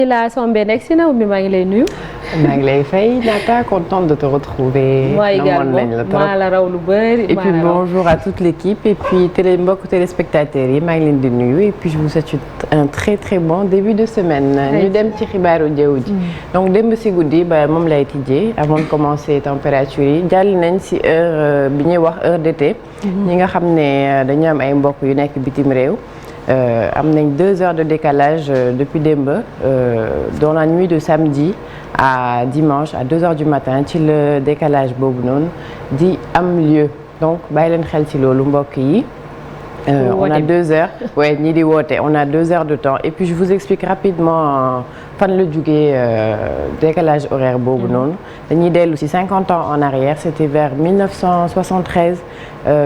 la Sombé nekk si na Oumy maa ngi lay nuyu. maa ngi lay fay Nata, contente de te retrouver. Moi également maa la raw lu bëri. Et puis bonjour à toute l'équipe et puis mbokk téléspectateurs yi maa ngi leen di nuyu et puis je vous souhaite un très très bon début de semaine. ñu dem ci xibaaru jaww ji. donc démb si guddi ba moom lay tijjee avant de commencer température yi jàll nañ si heure bi ñuy wax heure d'été. ñi nga xam ne dañu am ay mbokk yu nekk bitim réew. am nañ 2 heures de décalage depuis démb dans la nuit de samedi à dimanche à 2 heures du matin ci le décalage boobu noonu di am lieu donc bàyyi leen xel ci loolu mbokk yi. On a 2 heures ñii di woote on a 2 heures de temps et puis je vous explique rapidement fan la jógee décalage horaire boobu noonu dañuy dellu ci 50 ans en arrière c'était vers 1973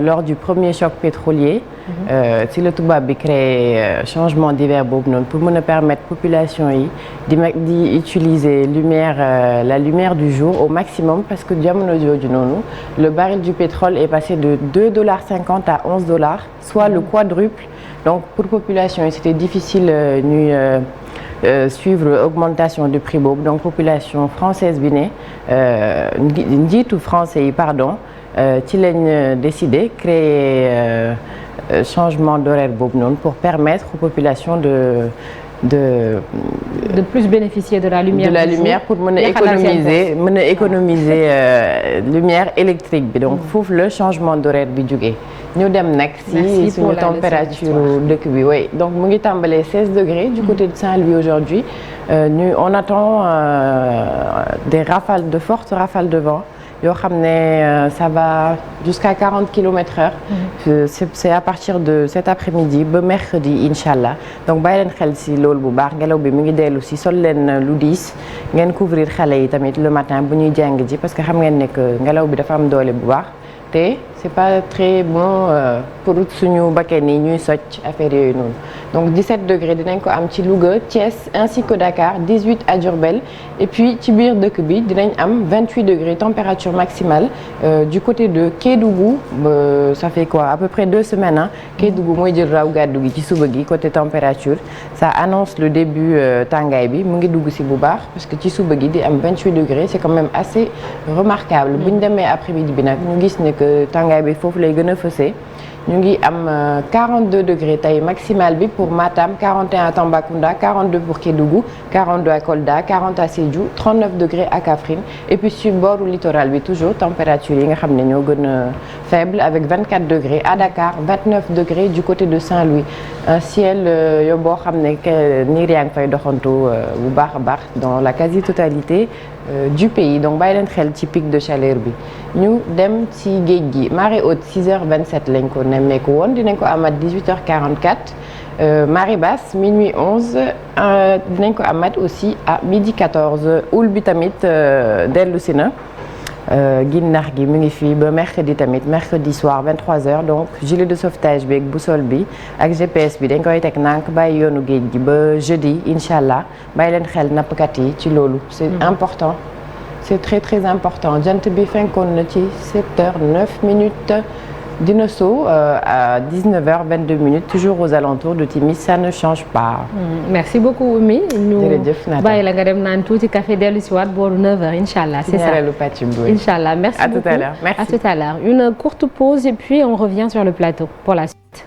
lors du premier choc pétrolier ci la tubaab bi créé changement d'hiver boobu noonu pour mën a permettre population yi di utiliser la lumière du jour au maximum parce que jamono jooju noonu le baril du pétrole est passé de $2,50 à $11 soit le quadruple donc pour population yi c'était difficile ñuy suivre augmentation du prix boobu donc population française bi ne njiitu français yi pardon ci lañ décidé créer changement d'horaire boobu noonu pour permettre aux populations de plus bénéficier de la lumière pour mën a économiser lumière électrique bi donc foofu le changement d'horaire bi jógee ñu dem nag si suñu température dëkk bi oui donc mu ngi tàmbalee 16 degrés du côté de Saint-Louis aujourd'hui on attend de fortes rafales de vent yoo xam ne ça va jusqu'à 40 km/h. C'est à partir de cet après-midi ba mercredi incha allah donc bàyyi leen xel si loolu bu baax ngelaw bi mu ngi dellu si sol leen lu diis ngeen couvrir xale yi tamit le matin bu ñuy jàng ji parce que xam ngeen ne que ngelaw bi dafa am doole bu baax te c'est pas très bon pour suñu bakkan yi ñuy socc affaire yooyu noonu donc 17 degrés dinañ ko am ci Louga Thiès ainsi que Dakar 18 à Diourbel et puis ci biir dëkk bi dinañ am 28 degrés température maximale du côté de Kédougou ça fait quoi à peu près 2 semaines ah Kédougou mooy jël raw gàddu gi ci suba gi côté température ça annonce le début tàngaay bi mu ngi dugg si bu baax parce que ci suba gi di am 28 degrés c'est quand même assez remarquable bu ñu demee après-midi bi nag ñu gis ne que tàngaay bi foofu lay gën a fësee ñu ngi am 42 degrés tey maximal bi pour Matam 41 à Tambacounda 42 pour Kédougou 42 à Kolda 40 à Sédhiou 39 degrés à Kaffrine et puis sur booru littoral bi toujours température yi nga xam ne ñoo gën a faible avec 24 degrés à Dakar 29 degrés du côté de Saint-Louis un ciel yo boo xam ne niir yaa ngi fay doxantu bu baax a baax dans la quasi-totalité du pays donc bàyyi leen xel ci pic de chaleur bi ñu dem ci géej gi marée haute 6h27 lañ ko nemmeeku woon dinañ ko amat 18h44 marée basse minuit 11 dinañ ko amat aussi à midi 14 houle bi tamit dellu si na ginnax gi mu ngi fii ba mercredi soir 23h donc gilet de sauvetage bi ak boussole bi ak GPS bi dañ koy teg nànk bàyyi yoonu géej gi ba jeudi incha allah bàyyi leen xel nappkat yi ci loolu c'est important c'est très très important jant bi fenkoon na ci 7h09 dina so à 19h22 toujours aux alentours de Timis ça ne change pas. Merci beaucoup Oumy. jërëjëf Nata bàyyi la nga dem naan tuuti café dellu si waat booru 9h incha allah. c'est ça incha allah merci beaucoup. À tout à l'heure. Merci. À tout à l'heure. Une courte pause et puis on revient sur le plateau pour la suite.